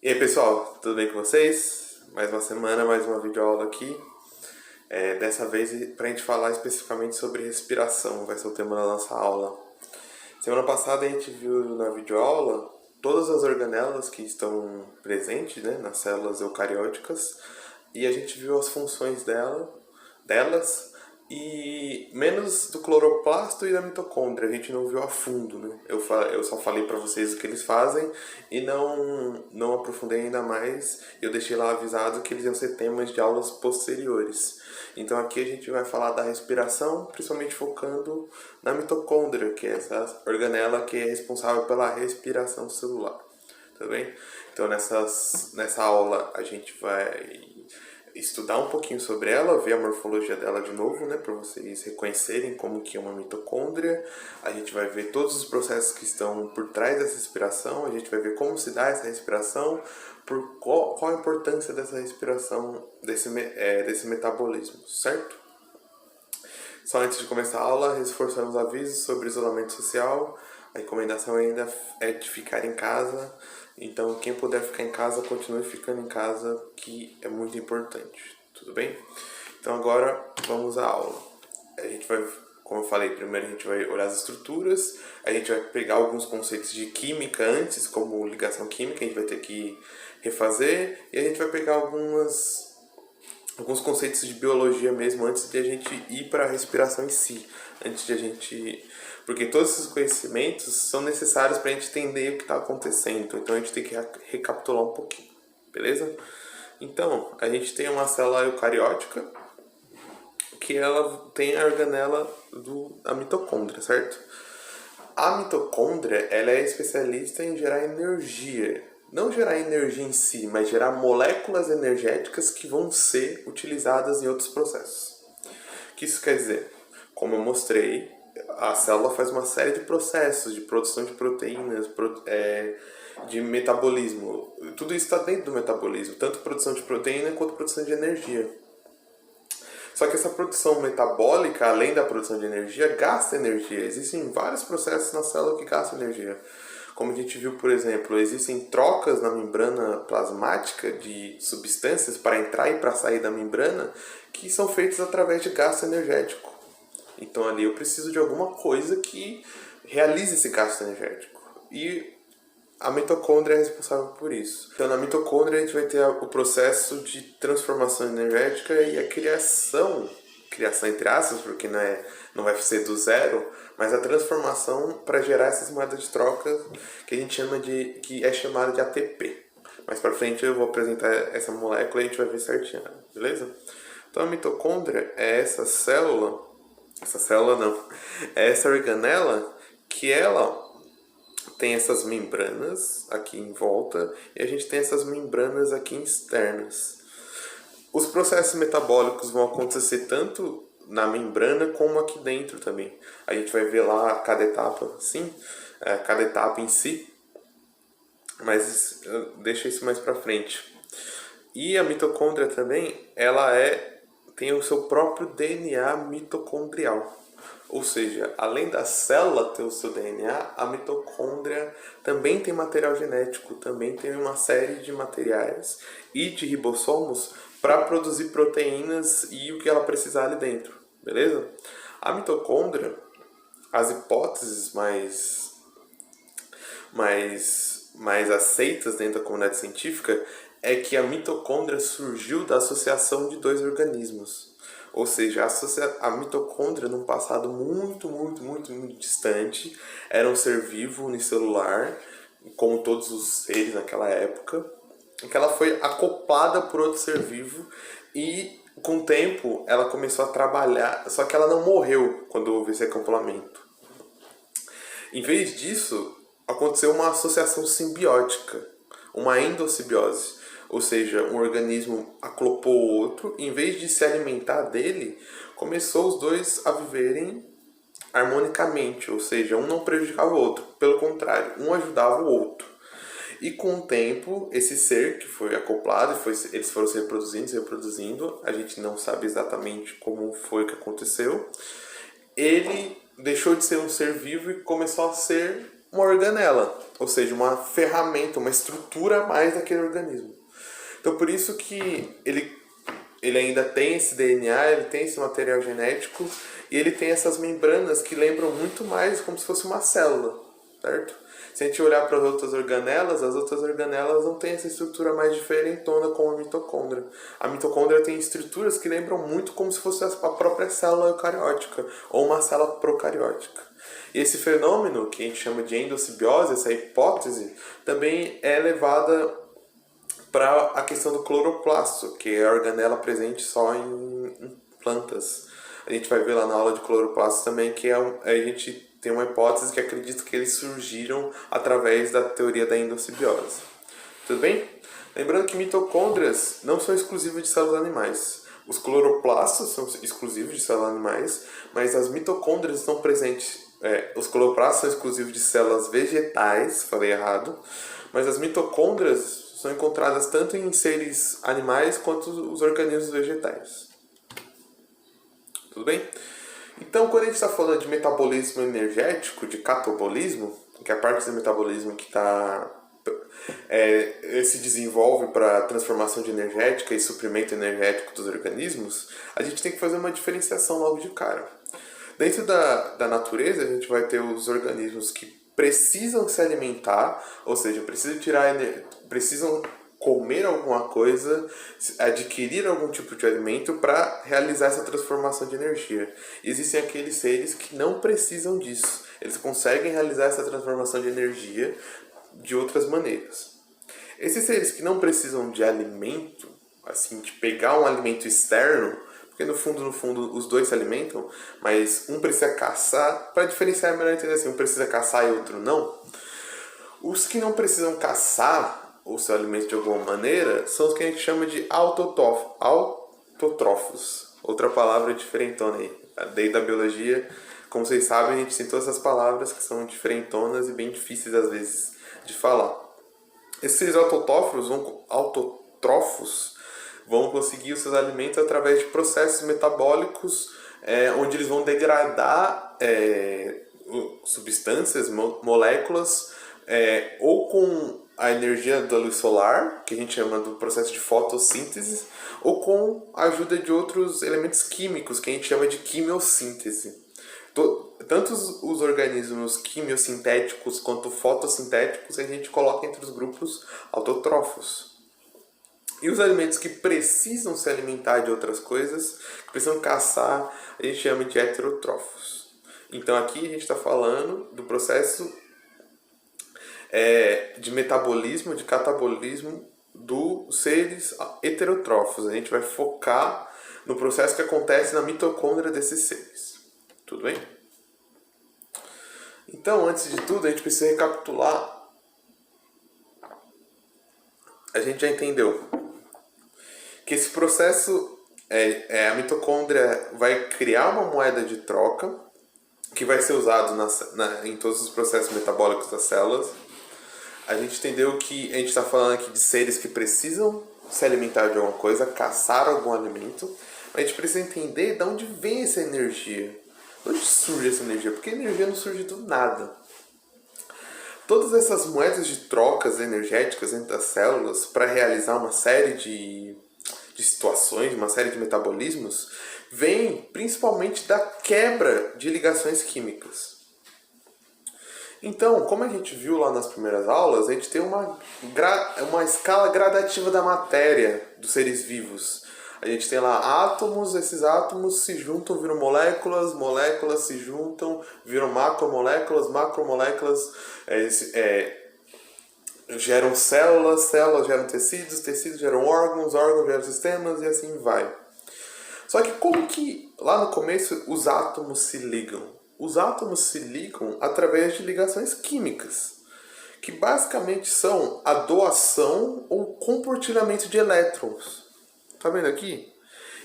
E aí pessoal, tudo bem com vocês? Mais uma semana, mais uma videoaula aqui. Dessa vez para a gente falar especificamente sobre respiração, vai ser o tema da nossa aula. Semana passada a gente viu na videoaula todas as organelas que estão presentes, né, nas células eucarióticas, e a gente viu as funções delas, e menos do cloroplasto e da mitocôndria, a gente não viu a fundo, né? Eu só falei para vocês o que eles fazem e não aprofundei ainda mais. Eu deixei lá avisado que eles iam ser temas de aulas posteriores. Então aqui a gente vai falar da respiração, principalmente focando na mitocôndria, que é essa organela que é responsável pela respiração celular. Tá bem? Então nessa aula a gente vai estudar um pouquinho sobre ela, ver a morfologia dela de novo, né, para vocês reconhecerem como que é uma mitocôndria. A gente vai ver todos os processos que estão por trás dessa respiração, a gente vai ver como se dá essa respiração, qual a importância dessa respiração, desse metabolismo, certo? Só antes de começar a aula, reforçando os avisos sobre isolamento social. A recomendação ainda é de ficar em casa. Então, quem puder ficar em casa, continue ficando em casa, que é muito importante. Tudo bem? Então, agora vamos à aula. A gente vai, como eu falei, primeiro a gente vai olhar as estruturas. A gente vai pegar alguns conceitos de química antes, como ligação química, a gente vai ter que refazer. E a gente vai pegar alguns conceitos de biologia mesmo antes de a gente ir para a respiração em si, porque todos esses conhecimentos são necessários para a gente entender o que está acontecendo, então a gente tem que recapitular um pouquinho, beleza? Então, a gente tem uma célula eucariótica que ela tem a organela da mitocôndria, certo? A mitocôndria, ela é especialista em gerar energia. Não gerar energia em si, mas gerar moléculas energéticas que vão ser utilizadas em outros processos. O que isso quer dizer? Como eu mostrei, a célula faz uma série de processos de produção de proteínas, de metabolismo. Tudo isso está dentro do metabolismo, tanto produção de proteína quanto produção de energia. Só que essa produção metabólica, além da produção de energia, gasta energia. Existem vários processos na célula que gastam energia. Como a gente viu, por exemplo, existem trocas na membrana plasmática de substâncias para entrar e para sair da membrana que são feitas através de gasto energético. Então ali eu preciso de alguma coisa que realize esse gasto energético. E a mitocôndria é responsável por isso. Então na mitocôndria a gente vai ter o processo de transformação energética e a criação entre aspas, porque não vai ser do zero, mas a transformação para gerar essas moedas de troca que a gente que é chamada de ATP. Mais para frente eu vou apresentar essa molécula e a gente vai ver certinho, beleza? Então a mitocôndria é essa célula não, é essa organela que ela tem essas membranas aqui em volta e a gente tem essas membranas aqui externas. Os processos metabólicos vão acontecer tanto na membrana como aqui dentro também. A gente vai ver lá cada etapa, sim, cada etapa em si, mas deixa isso mais para frente. E a mitocôndria também, ela tem o seu próprio DNA mitocondrial. Ou seja, além da célula ter o seu DNA, a mitocôndria também tem material genético, também tem uma série de materiais e de ribossomos para produzir proteínas e o que ela precisar ali dentro, beleza? A mitocôndria, as hipóteses mais aceitas dentro da comunidade científica é que a mitocôndria surgiu da associação de dois organismos. Ou seja, a mitocôndria, num passado muito distante, era um ser vivo unicelular, como todos os seres naquela época, que ela foi acoplada por outro ser vivo e, com o tempo, ela começou a trabalhar, só que ela não morreu quando houve esse acoplamento. Em vez disso, aconteceu uma associação simbiótica, uma endossimbiose. Ou seja, um organismo acoplou o outro, em vez de se alimentar dele, começou os dois a viverem harmonicamente, ou seja, um não prejudicava o outro, pelo contrário, um ajudava o outro. E com o tempo, esse ser que foi acoplado, eles foram se reproduzindo, a gente não sabe exatamente como foi que aconteceu, ele deixou de ser um ser vivo e começou a ser uma organela, ou seja, uma ferramenta, uma estrutura a mais daquele organismo. Então por isso que ele ainda tem esse DNA, ele tem esse material genético e ele tem essas membranas que lembram muito mais como se fosse uma célula, certo? Se a gente olhar para as outras organelas não têm essa estrutura mais diferentona como a mitocôndria. A mitocôndria tem estruturas que lembram muito como se fosse a própria célula eucariótica ou uma célula procariótica. E esse fenômeno, que a gente chama de endossimbiose, essa hipótese, também é levada para a questão do cloroplasto, que é a organela presente só em plantas. A gente vai ver lá na aula de cloroplasto também que a gente tem uma hipótese que acredita que eles surgiram através da teoria da endossimbiose. Tudo bem? Lembrando que mitocôndrias não são exclusivas de células animais. Os cloroplastos são exclusivos de células animais, mas as mitocôndrias estão presentes. Os cloroplastos são exclusivos de células vegetais, falei errado, mas as mitocôndrias são encontradas tanto em seres animais quanto os organismos vegetais. Tudo bem? Então, quando a gente está falando de metabolismo energético, de catabolismo, que é a parte do metabolismo que se desenvolve para a transformação de energética e suprimento energético dos organismos, a gente tem que fazer uma diferenciação logo de cara. Dentro da natureza, a gente vai ter os organismos que precisam se alimentar, ou seja, precisam comer alguma coisa, adquirir algum tipo de alimento para realizar essa transformação de energia. E existem aqueles seres que não precisam disso. Eles conseguem realizar essa transformação de energia de outras maneiras. Esses seres que não precisam de alimento, assim, de pegar um alimento externo, porque no fundo os dois se alimentam, mas um precisa caçar, para diferenciar é melhor entender assim, um precisa caçar e outro não. Os que não precisam caçar o seu alimento de alguma maneira são os que a gente chama de autotrófos. Outra palavra diferentona aí. Desde da biologia, como vocês sabem, a gente tem todas essas palavras que são diferentonas e bem difíceis às vezes de falar. Esses autotrófos vão conseguir os seus alimentos através de processos metabólicos onde eles vão degradar substâncias, moléculas, ou com a energia da luz solar, que a gente chama do processo de fotossíntese, ou com a ajuda de outros elementos químicos, que a gente chama de quimiossíntese. Tanto os organismos quimiosintéticos quanto fotossintéticos a gente coloca entre os grupos autotrófos. E os alimentos que precisam se alimentar de outras coisas, que precisam caçar, a gente chama de heterotrófos. Então aqui a gente está falando do processo de metabolismo, de catabolismo dos seres heterotrófos. A gente vai focar no processo que acontece na mitocôndria desses seres. Tudo bem? Então, antes de tudo, a gente precisa recapitular. A gente já entendeu que esse processo, a mitocôndria vai criar uma moeda de troca que vai ser usado em todos os processos metabólicos das células. A gente entendeu que a gente está falando aqui de seres que precisam se alimentar de alguma coisa, caçar algum alimento. A gente precisa entender de onde vem essa energia. De onde surge essa energia? Porque a energia não surge do nada. Todas essas moedas de trocas energéticas entre as células para realizar uma série de situações, uma série de metabolismos, vêm principalmente da quebra de ligações químicas. Então, como a gente viu lá nas primeiras aulas, a gente tem uma escala gradativa da matéria dos seres vivos. A gente tem lá átomos, esses átomos se juntam, viram moléculas, moléculas se juntam, viram macromoléculas, macromoléculas geram células, células geram tecidos, tecidos geram órgãos, órgãos geram sistemas e assim vai. Só que como que lá no começo os átomos se ligam? Os átomos se ligam através de ligações químicas, que basicamente são a doação ou compartilhamento de elétrons. Tá vendo aqui?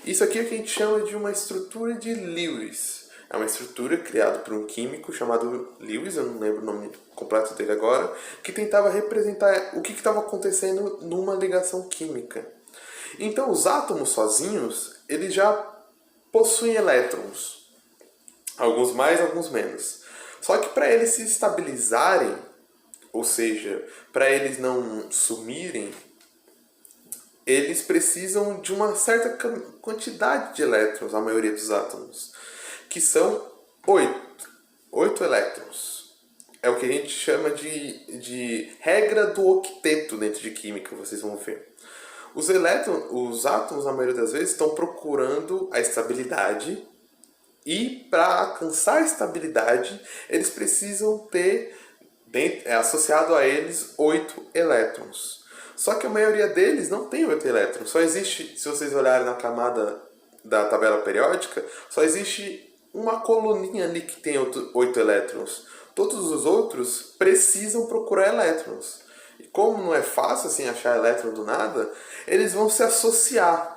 Isso aqui é o que a gente chama de uma estrutura de Lewis. É uma estrutura criada por um químico chamado Lewis, eu não lembro o nome completo dele agora, que tentava representar o que estava acontecendo numa ligação química. Então os átomos sozinhos, eles já possuem elétrons. Alguns mais, alguns menos. Só que para eles se estabilizarem, ou seja, para eles não sumirem, eles precisam de uma certa quantidade de elétrons, a maioria dos átomos, que são 8 elétrons. É o que a gente chama de regra do octeto dentro de química, vocês vão ver. Os átomos, na maioria das vezes, estão procurando a estabilidade, e para alcançar a estabilidade, eles precisam ter associado a eles 8 elétrons. Só que a maioria deles não tem 8 elétrons. Só existe, se vocês olharem na camada da tabela periódica, só existe uma coluninha ali que tem 8 elétrons. Todos os outros precisam procurar elétrons. E como não é fácil assim achar elétron do nada, eles vão se associar.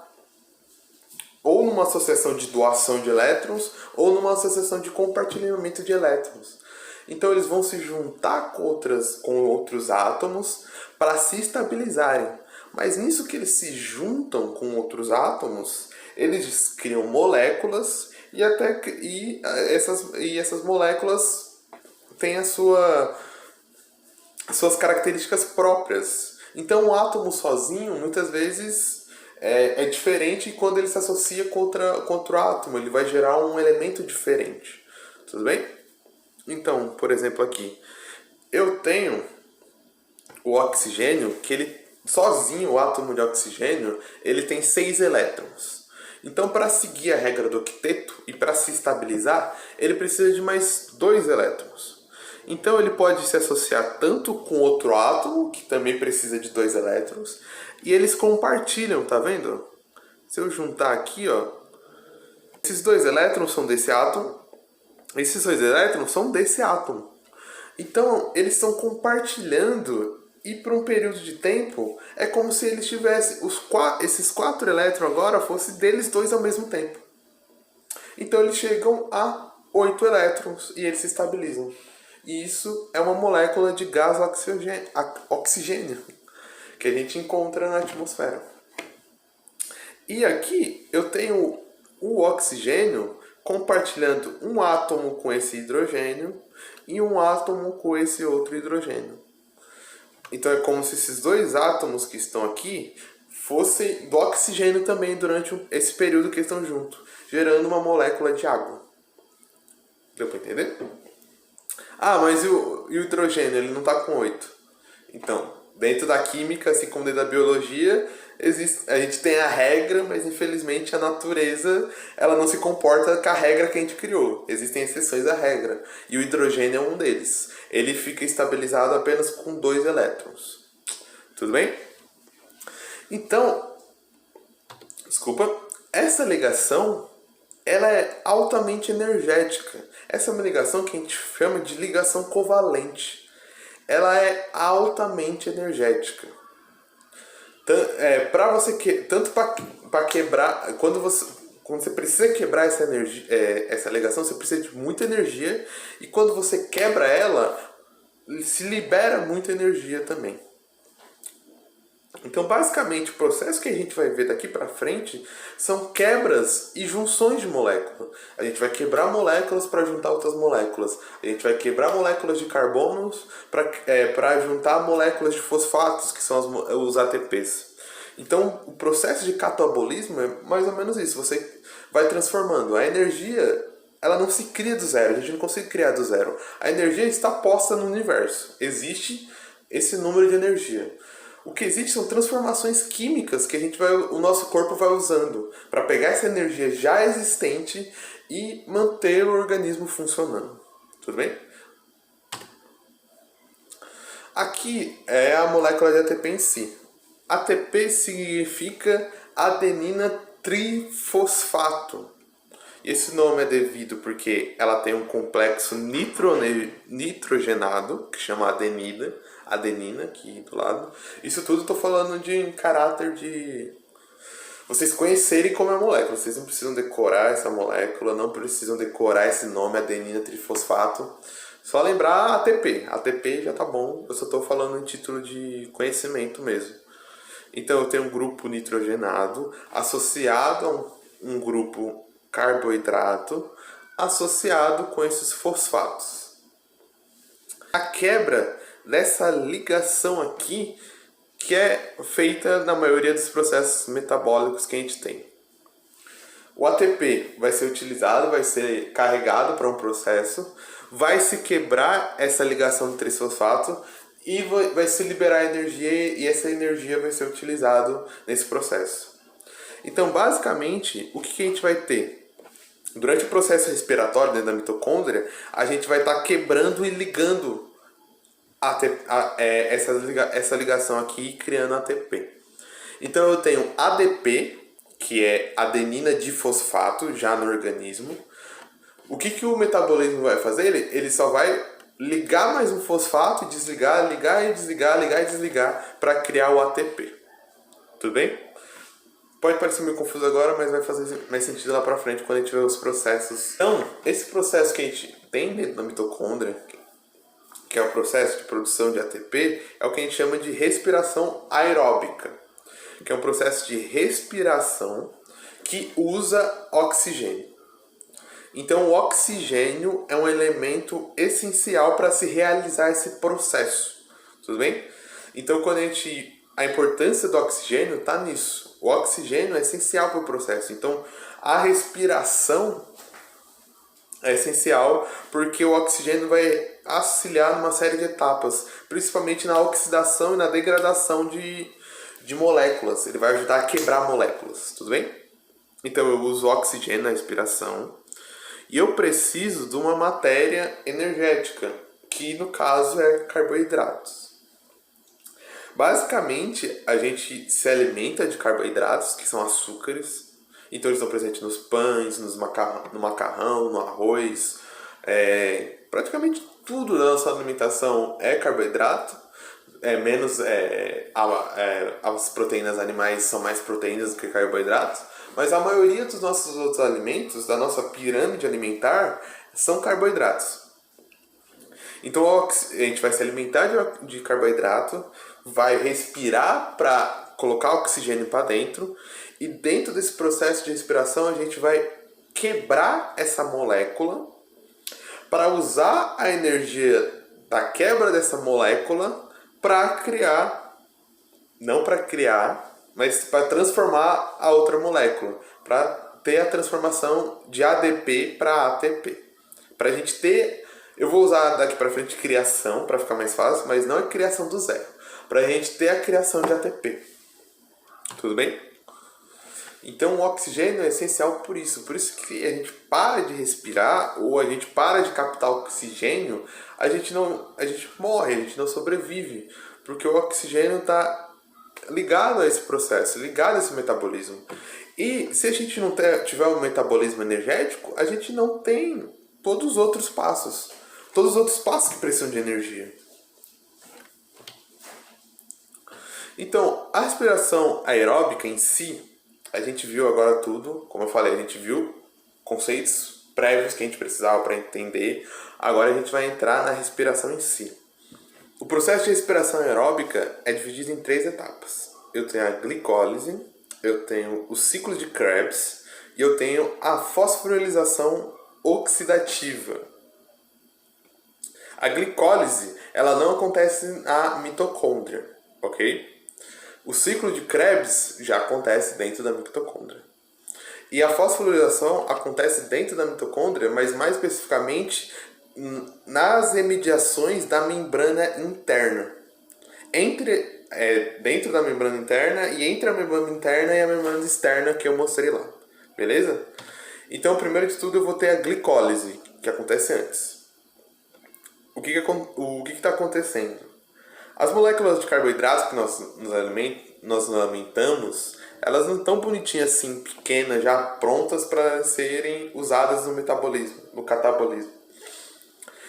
Ou numa associação de doação de elétrons, ou numa associação de compartilhamento de elétrons. Então eles vão se juntar com outros átomos para se estabilizarem. Mas nisso que eles se juntam com outros átomos, eles criam moléculas e essas moléculas têm suas características próprias. Então o átomo sozinho, muitas vezes, é diferente quando ele se associa com outro átomo. Ele vai gerar um elemento diferente. Tudo bem? Então, por exemplo, aqui, eu tenho o oxigênio, que ele sozinho, o átomo de oxigênio, ele tem 6 elétrons. Então, para seguir a regra do octeto e para se estabilizar, ele precisa de mais 2 elétrons. Então, ele pode se associar tanto com outro átomo, que também precisa de 2 elétrons, e eles compartilham, tá vendo? Se eu juntar aqui, ó, esses 2 elétrons são desse átomo, esses 2 elétrons são desse átomo. Então, eles estão compartilhando, e por um período de tempo, é como se eles tivessem esses 4 elétrons agora fossem deles 2 ao mesmo tempo. Então, eles chegam a 8 elétrons e eles se estabilizam. E isso é uma molécula de gás oxigênio, que a gente encontra na atmosfera. E aqui eu tenho o oxigênio compartilhando um átomo com esse hidrogênio e um átomo com esse outro hidrogênio. Então é como se esses 2 átomos que estão aqui fossem do oxigênio também durante esse período que estão juntos, gerando uma molécula de água. Deu para entender? Ah, mas e o hidrogênio? Ele não está com 8. Então, dentro da química, assim como dentro da biologia, a gente tem a regra, mas infelizmente a natureza ela não se comporta com a regra que a gente criou. Existem exceções à regra. E o hidrogênio é um deles. Ele fica estabilizado apenas com 2 elétrons. Tudo bem? Então, essa ligação ela é altamente energética. Essa é uma ligação que a gente chama de ligação covalente. Ela é altamente energética. Tanto para quebrar, quando você precisa quebrar essa energia, essa ligação, você precisa de muita energia, e quando você quebra ela, se libera muita energia também. Então, basicamente, o processo que a gente vai ver daqui para frente são quebras e junções de moléculas. A gente vai quebrar moléculas para juntar outras moléculas. A gente vai quebrar moléculas de carbonos para juntar moléculas de fosfatos, que são os ATPs. Então, o processo de catabolismo é mais ou menos isso. Você vai transformando. A energia, ela não se cria do zero. A gente não consegue criar do zero. A energia está posta no universo. Existe esse número de energia. O que existe são transformações químicas que o nosso corpo vai usando para pegar essa energia já existente e manter o organismo funcionando. Tudo bem? Aqui é a molécula de ATP em si. ATP significa adenina trifosfato. Esse nome é devido porque ela tem um complexo nitrogenado, que chama adenina, aqui do lado. Isso tudo eu estou falando em caráter de vocês conhecerem como é a molécula. Vocês não precisam decorar essa molécula, não precisam decorar esse nome, adenina trifosfato. Só lembrar ATP. ATP já tá bom, eu só estou falando em título de conhecimento mesmo. Então eu tenho um grupo nitrogenado associado a um grupo carboidrato associado com esses fosfatos. a quebra dessa ligação aqui que é feita na maioria dos processos metabólicos que a gente tem. O ATP vai ser utilizado, vai ser carregado para um processo, vai se quebrar essa ligação do 3-fosfato e vai se liberar energia e essa energia vai ser utilizada nesse processo. Então, basicamente, o que a gente vai ter? Durante o processo respiratório dentro da mitocôndria, a gente vai estar quebrando e ligando essa ligação aqui, criando ATP. Então, eu tenho ADP, que é adenina difosfato, já no organismo. O que o metabolismo vai fazer? Ele só vai ligar mais um fosfato e desligar, ligar e desligar, ligar e desligar para criar o ATP. Tudo bem? Pode parecer meio confuso agora, mas vai fazer mais sentido lá para frente quando a gente ver os processos. Então, esse processo que a gente tem dentro da mitocôndria, que é o processo de produção de ATP, é o que a gente chama de respiração aeróbica, que é um processo de respiração que usa oxigênio. Então, o oxigênio é um elemento essencial para se realizar esse processo. Tudo bem? Então, a importância do oxigênio está nisso. O oxigênio é essencial para o processo. Então, a respiração é essencial porque o oxigênio vai auxiliar numa série de etapas, principalmente na oxidação e na degradação de moléculas. Ele vai ajudar a quebrar moléculas, tudo bem? Então eu uso oxigênio na respiração e eu preciso de uma matéria energética, que no caso é carboidratos. Basicamente, a gente se alimenta de carboidratos, que são açúcares. Então eles estão presentes nos pães, no macarrão, no arroz. Praticamente tudo da nossa alimentação é carboidrato. As proteínas animais são mais proteínas do que carboidratos, mas a maioria dos nossos outros alimentos, da nossa pirâmide alimentar, são carboidratos. Então a gente vai se alimentar de carboidrato, vai respirar para colocar oxigênio para dentro, e dentro desse processo de respiração a gente vai quebrar essa molécula para usar a energia da quebra dessa molécula para mas para transformar a outra molécula, para ter a transformação de ADP para ATP. Para a gente ter, eu vou usar daqui para frente criação para ficar mais fácil, mas não é criação do zero. Para a gente ter a criação de ATP. Tudo bem? Então o oxigênio é essencial por isso que a gente para de respirar ou a gente para de captar oxigênio, a gente morre, a gente não sobrevive, porque o oxigênio está ligado a esse processo, ligado a esse metabolismo. E se a gente não tiver um metabolismo energético, a gente não tem todos os outros passos que precisam de energia. Então, a respiração aeróbica em si, a gente viu agora tudo, como eu falei, a gente viu conceitos prévios que a gente precisava para entender. Agora a gente vai entrar na respiração em si. O processo de respiração aeróbica é dividido em 3 etapas. Eu tenho a glicólise, eu tenho o ciclo de Krebs e eu tenho a fosforilização oxidativa. A glicólise, ela não acontece na mitocôndria, ok? O ciclo de Krebs já acontece dentro da mitocôndria. E a fosforilação acontece dentro da mitocôndria, mas mais especificamente nas remediações da membrana interna. Dentro da membrana interna e entre a membrana interna e a membrana externa que eu mostrei lá. Beleza? Então, primeiro de tudo, eu vou ter a glicólise, que acontece antes. O que está acontecendo? As moléculas de carboidrato que nós nos alimentamos, elas não estão bonitinhas assim, pequenas, já prontas para serem usadas no metabolismo, no catabolismo.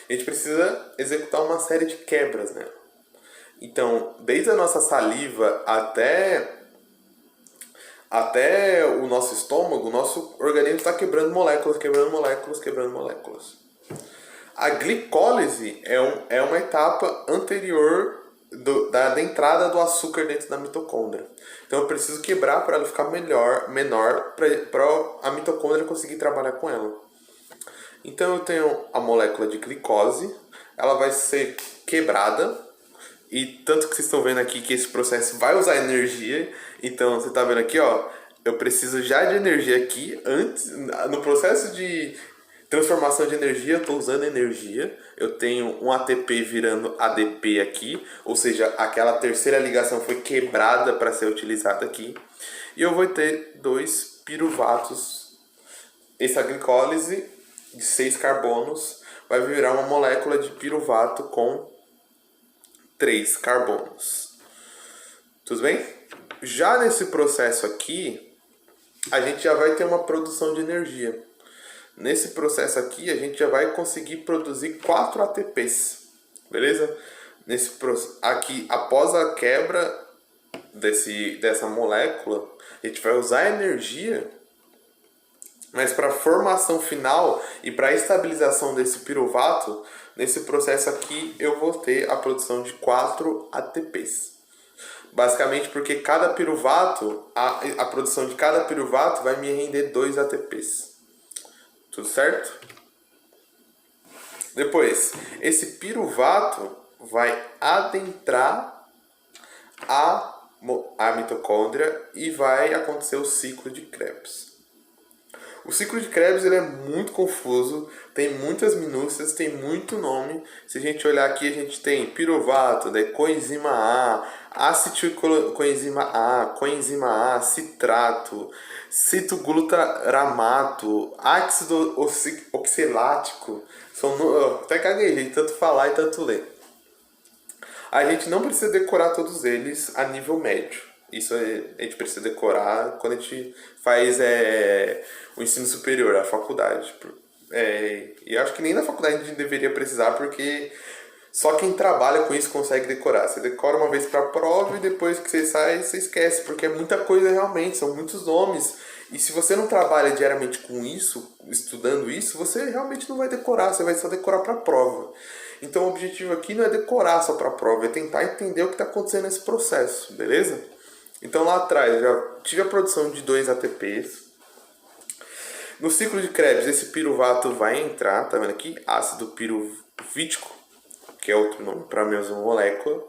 A gente precisa executar uma série de quebras nela. Então, desde a nossa saliva até o nosso estômago, o nosso organismo está quebrando moléculas. A glicólise é uma etapa anterior da entrada do açúcar dentro da mitocôndria. Então eu preciso quebrar para ela ficar menor, para a mitocôndria conseguir trabalhar com ela. Então eu tenho a molécula de glicose, ela vai ser quebrada. E tanto que vocês estão vendo aqui que esse processo vai usar energia. Então você está vendo aqui, ó, eu preciso já de energia aqui. Antes, no processo de transformação de energia, eu estou usando energia. Eu tenho um ATP virando ADP aqui. Ou seja, aquela terceira ligação foi quebrada para ser utilizada aqui. E eu vou ter 2 piruvatos. Essa glicólise de 6 carbonos vai virar uma molécula de piruvato com 3 carbonos. Tudo bem? Já nesse processo aqui, a gente já vai ter uma produção de energia. Nesse processo aqui, a gente já vai conseguir produzir 4 ATPs. Beleza? Aqui, após a quebra dessa molécula, a gente vai usar a energia, mas para a formação final e para a estabilização desse piruvato, nesse processo aqui eu vou ter a produção de 4 ATPs. Basicamente porque cada piruvato, a produção de cada piruvato vai me render 2 ATPs. Tudo certo? Depois, esse piruvato vai adentrar a mitocôndria e vai acontecer o ciclo de Krebs. O ciclo de Krebs ele é muito confuso, tem muitas minúcias, tem muito nome. Se a gente olhar aqui, a gente tem piruvato, daí coenzima A, acetilcoenzima A, coenzima A, citrato, citoglutamato, ácido oxalático. Até gaguejei, tanto falar e tanto ler. A gente não precisa decorar todos eles a nível médio. Isso a gente precisa decorar quando a gente faz o ensino superior, a faculdade. E acho que nem na faculdade a gente deveria precisar, porque só quem trabalha com isso consegue decorar. Você decora uma vez para a prova e depois que você sai, você esquece, porque é muita coisa realmente, são muitos nomes. E se você não trabalha diariamente com isso, estudando isso, você realmente não vai decorar, você vai só decorar para a prova. Então o objetivo aqui não é decorar só para a prova, é tentar entender o que está acontecendo nesse processo, beleza? Então lá atrás eu já tive a produção de 2 ATPs. No ciclo de Krebs esse piruvato vai entrar, tá vendo aqui? Ácido piruvítico, que é outro nome para a mesma molécula.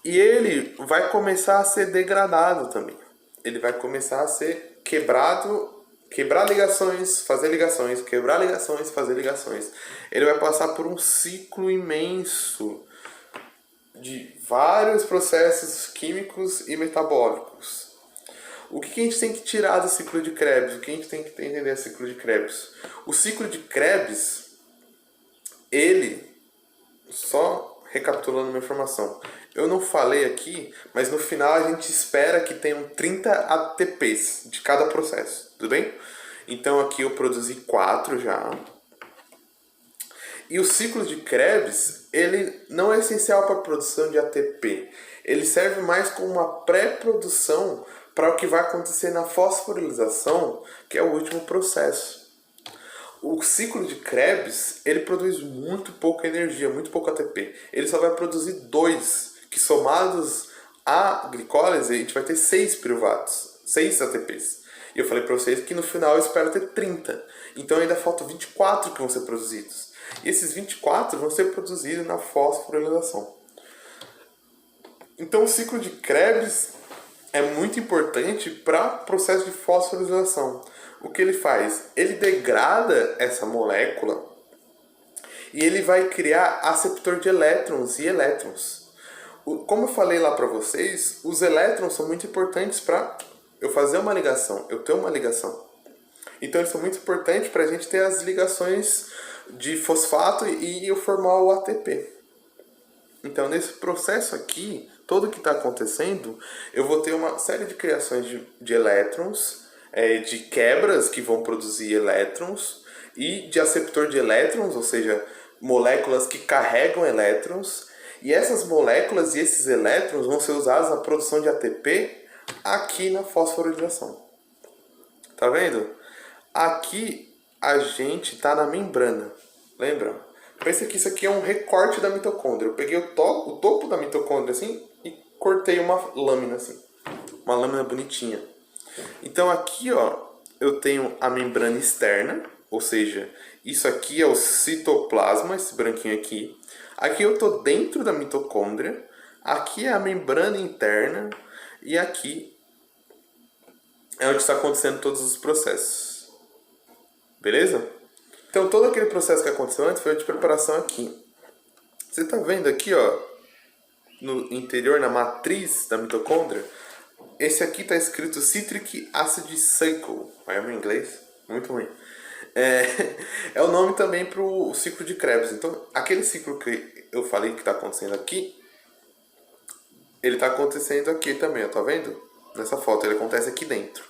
E ele vai começar a ser degradado também. Ele vai começar a ser quebrado, quebrar ligações, fazer ligações, quebrar ligações, fazer ligações. Ele vai passar por um ciclo imenso de vários processos químicos e metabólicos. O que a gente tem que tirar do ciclo de Krebs? O que a gente tem que entender do ciclo de Krebs? O ciclo de Krebs, ele, só recapitulando uma informação, eu não falei aqui, mas no final a gente espera que tenham 30 ATPs de cada processo, tudo bem? Então aqui eu produzi 4 já. E o ciclo de Krebs, ele não é essencial para a produção de ATP. Ele serve mais como uma pré-produção para o que vai acontecer na fosforilização, que é o último processo. O ciclo de Krebs, ele produz muito pouca energia, muito pouco ATP. Ele só vai produzir 2, que somados à glicólise, a gente vai ter 6 piruvatos, 6 ATPs. E eu falei para vocês que no final eu espero ter 30. Então ainda faltam 24 que vão ser produzidos. E esses 24 vão ser produzidos na fosforilização. Então o ciclo de Krebs é muito importante para o processo de fosforilização. O que ele faz? Ele degrada essa molécula e ele vai criar aceptor de elétrons e elétrons. Como eu falei lá para vocês, os elétrons são muito importantes para eu fazer uma ligação, eu ter uma ligação. Então eles são muito importantes para a gente ter as ligações de fosfato e eu formar o ATP. Então nesse processo aqui, todo que está acontecendo, eu vou ter uma série de criações de elétrons, de quebras que vão produzir elétrons e de aceptor de elétrons, ou seja, moléculas que carregam elétrons. E essas moléculas e esses elétrons vão ser usados na produção de ATP aqui na fosforilização. Tá vendo? Aqui a gente está na membrana. Lembra? Pensa que isso aqui é um recorte da mitocôndria. Eu peguei o topo da mitocôndria assim e cortei uma lâmina assim. Uma lâmina bonitinha. Então aqui, ó, eu tenho a membrana externa, ou seja, Isso aqui é o citoplasma, esse branquinho aqui. Aqui eu estou dentro da mitocôndria. Aqui é a membrana interna. E aqui é onde está acontecendo todos os processos. Beleza? Então todo aquele processo que aconteceu antes foi de preparação aqui. Você está vendo aqui, ó, no interior, na matriz da mitocôndria, esse aqui está escrito Citric Acid Cycle. Vai em inglês? Muito ruim. É o nome também para o ciclo de Krebs. Então, aquele ciclo que eu falei que está acontecendo aqui, ele está acontecendo aqui também, ó, tá vendo? Nessa foto, ele acontece aqui dentro.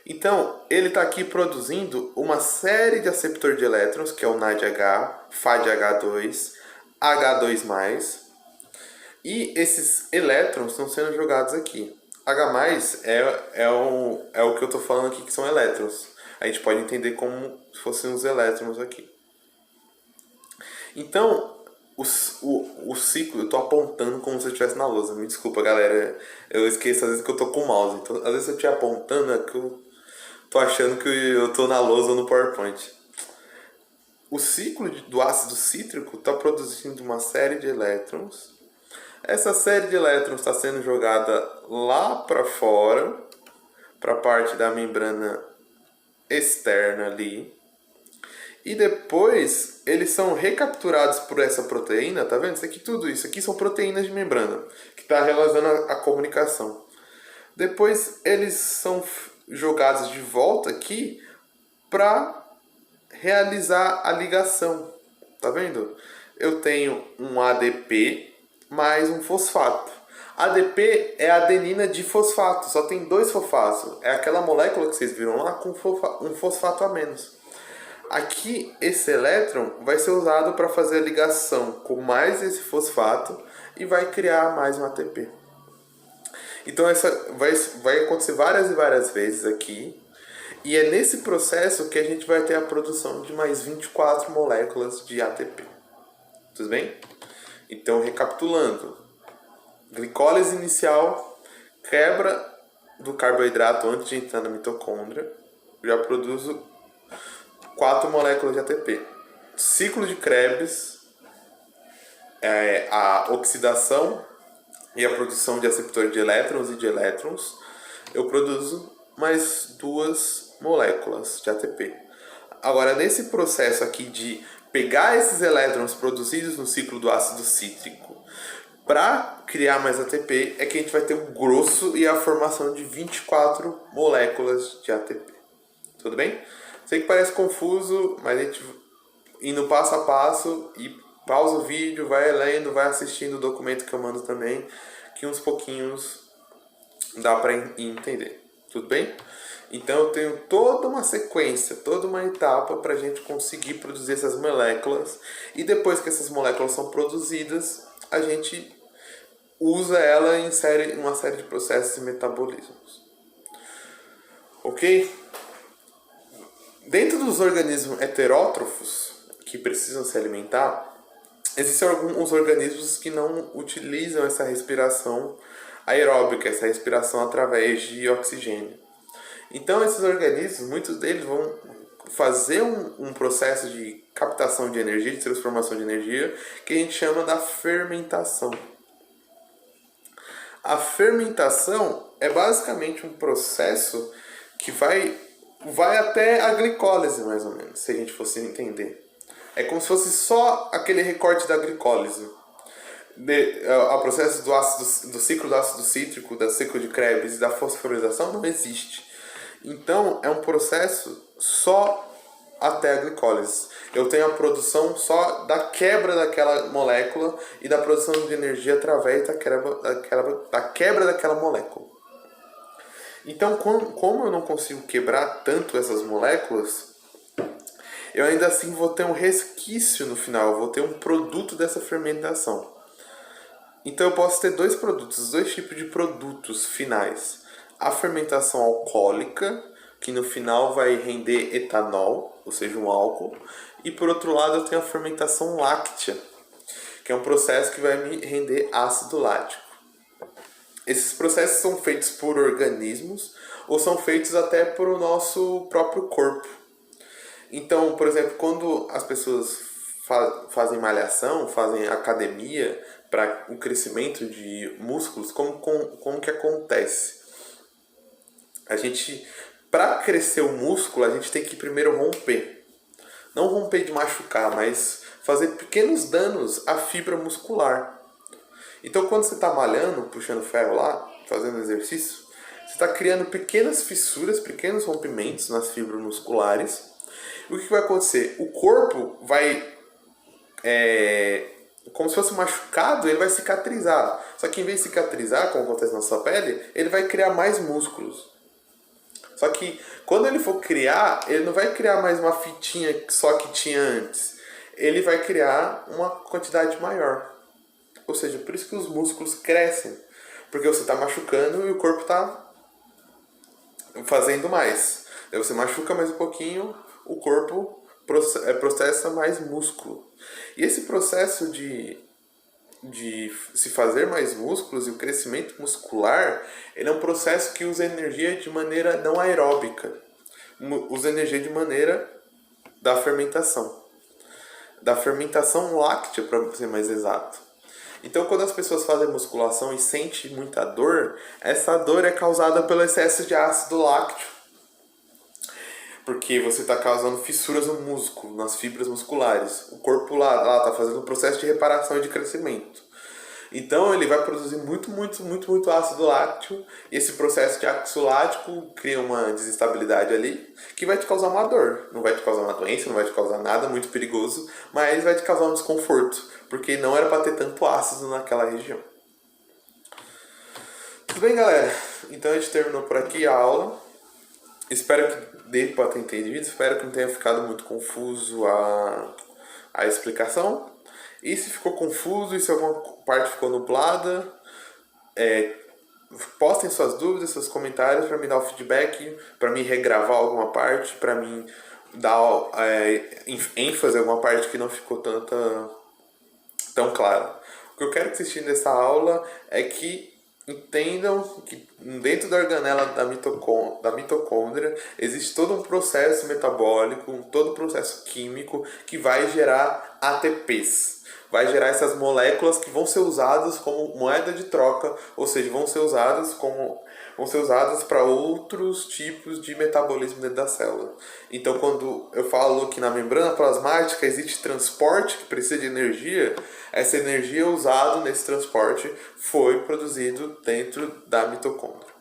Então, ele está aqui produzindo uma série de aceptor de elétrons, que é o NADH, FADH2, H2+, e esses elétrons estão sendo jogados aqui. H+, é o que eu estou falando aqui, que são elétrons. A gente pode entender como se fossem os elétrons aqui. Então, o ciclo, eu estou apontando como se eu estivesse na lousa. Me desculpa, galera. Eu esqueço às vezes que eu estou com o mouse. Então, às vezes eu estiver apontando, é que eu estou achando que eu estou na lousa ou no PowerPoint. O ciclo do ácido cítrico está produzindo uma série de elétrons. Essa série de elétrons está sendo jogada lá para fora, para a parte da membrana externa ali. E depois eles são recapturados por essa proteína, tá vendo? Isso aqui, tudo isso aqui são proteínas de membrana, que está relacionando a comunicação. Depois eles são jogados de volta aqui para realizar a ligação. Tá vendo? Eu tenho um ADP mais um fosfato. ADP é adenina difosfato, só tem 2 fosfatos. É aquela molécula que vocês viram lá com um fosfato a menos. Aqui, esse elétron vai ser usado para fazer a ligação com mais esse fosfato e vai criar mais um ATP. Então, essa vai acontecer várias e várias vezes aqui. E é nesse processo que a gente vai ter a produção de mais 24 moléculas de ATP. Tudo bem? Então, recapitulando. Glicólise inicial, quebra do carboidrato antes de entrar na mitocôndria. Já produzo 4 moléculas de ATP. Ciclo de Krebs, a oxidação e a produção de aceptor de elétrons e de elétrons. Eu produzo mais 2 moléculas de ATP. Agora, nesse processo aqui de pegar esses elétrons produzidos no ciclo do ácido cítrico para criar mais ATP, é que a gente vai ter o grosso e a formação de 24 moléculas de ATP. Tudo bem? Sei que parece confuso, mas a gente indo passo a passo e pausa o vídeo, vai lendo, vai assistindo o documento que eu mando também, que uns pouquinhos dá para entender. Tudo bem? Então eu tenho toda uma sequência, toda uma etapa para a gente conseguir produzir essas moléculas, e depois que essas moléculas são produzidas, a gente usa ela em uma série de processos e metabolismos. Ok? Dentro dos organismos heterótrofos que precisam se alimentar, existem alguns organismos que não utilizam essa respiração aeróbica, essa respiração através de oxigênio. Então esses organismos, muitos deles vão fazer um processo de captação de energia, de transformação de energia, que a gente chama da fermentação. A fermentação é basicamente um processo que vai até a glicólise, mais ou menos, se a gente fosse entender. É como se fosse só aquele recorte da glicólise. O processo do ciclo do ácido cítrico, do ciclo de Krebs e da fosforilação não existe. Então, é um processo só até a glicólise. Eu tenho a produção só da quebra daquela molécula e da produção de energia através da quebra daquela molécula. Então, como eu não consigo quebrar tanto essas moléculas, eu ainda assim vou ter um resquício no final, eu vou ter um produto dessa fermentação. Então, eu posso ter 2 produtos, 2 tipos de produtos finais. A fermentação alcoólica, que no final vai render etanol, ou seja, um álcool. E por outro lado, eu tenho a fermentação láctea, que é um processo que vai me render ácido lático. Esses processos são feitos por organismos ou são feitos até por o nosso próprio corpo. Então, por exemplo, quando as pessoas fazem malhação, fazem academia para o crescimento de músculos, como que acontece? A gente, para crescer o músculo, a gente tem que primeiro romper. Não romper de machucar, mas fazer pequenos danos à fibra muscular. Então, quando você está malhando, puxando ferro lá, fazendo exercício, você está criando pequenas fissuras, pequenos rompimentos nas fibras musculares. O que vai acontecer? O corpo vai, como se fosse machucado, ele vai cicatrizar. Só que em vez de cicatrizar, como acontece na sua pele, ele vai criar mais músculos. Só que quando ele for criar, ele não vai criar mais uma fitinha só que tinha antes. Ele vai criar uma quantidade maior. Ou seja, por isso que os músculos crescem. Porque você está machucando e o corpo está fazendo mais. Aí você machuca mais um pouquinho, o corpo processa mais músculo. E esse processo de se fazer mais músculos e o crescimento muscular, ele é um processo que usa energia de maneira não aeróbica. Usa energia de maneira da fermentação. Da fermentação láctea, para ser mais exato. Então, quando as pessoas fazem musculação e sentem muita dor, essa dor é causada pelo excesso de ácido lácteo. Porque você está causando fissuras no músculo, nas fibras musculares. O corpo lá está fazendo um processo de reparação e de crescimento. Então ele vai produzir muito ácido lácteo. E esse processo de ácido láctico cria uma desestabilidade ali que vai te causar uma dor. Não vai te causar uma doença, não vai te causar nada muito perigoso, mas vai te causar um desconforto, porque não era para ter tanto ácido naquela região. Tudo bem, galera? Então a gente terminou por aqui a aula. Espero que dê para ter entendido, espero que não tenha ficado muito confuso a explicação. E se ficou confuso, e se alguma parte ficou nublada, postem suas dúvidas, seus comentários para me dar o feedback, para me regravar alguma parte, para mim dar ênfase a alguma parte que não ficou tão clara. O que eu quero que vocês tirem dessa aula é que entendam que dentro da organela da mitocôndria existe todo um processo metabólico, todo um processo químico que vai gerar ATPs. Vai gerar essas moléculas que vão ser usadas como moeda de troca, ou seja, vão ser usadas para outros tipos de metabolismo dentro da célula. Então, quando eu falo que na membrana plasmática existe transporte que precisa de energia, essa energia usada nesse transporte foi produzido dentro da mitocôndria.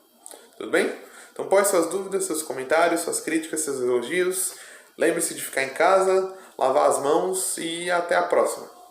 Tudo bem? Então, põe suas dúvidas, seus comentários, suas críticas, seus elogios. Lembre-se de ficar em casa, lavar as mãos e até a próxima.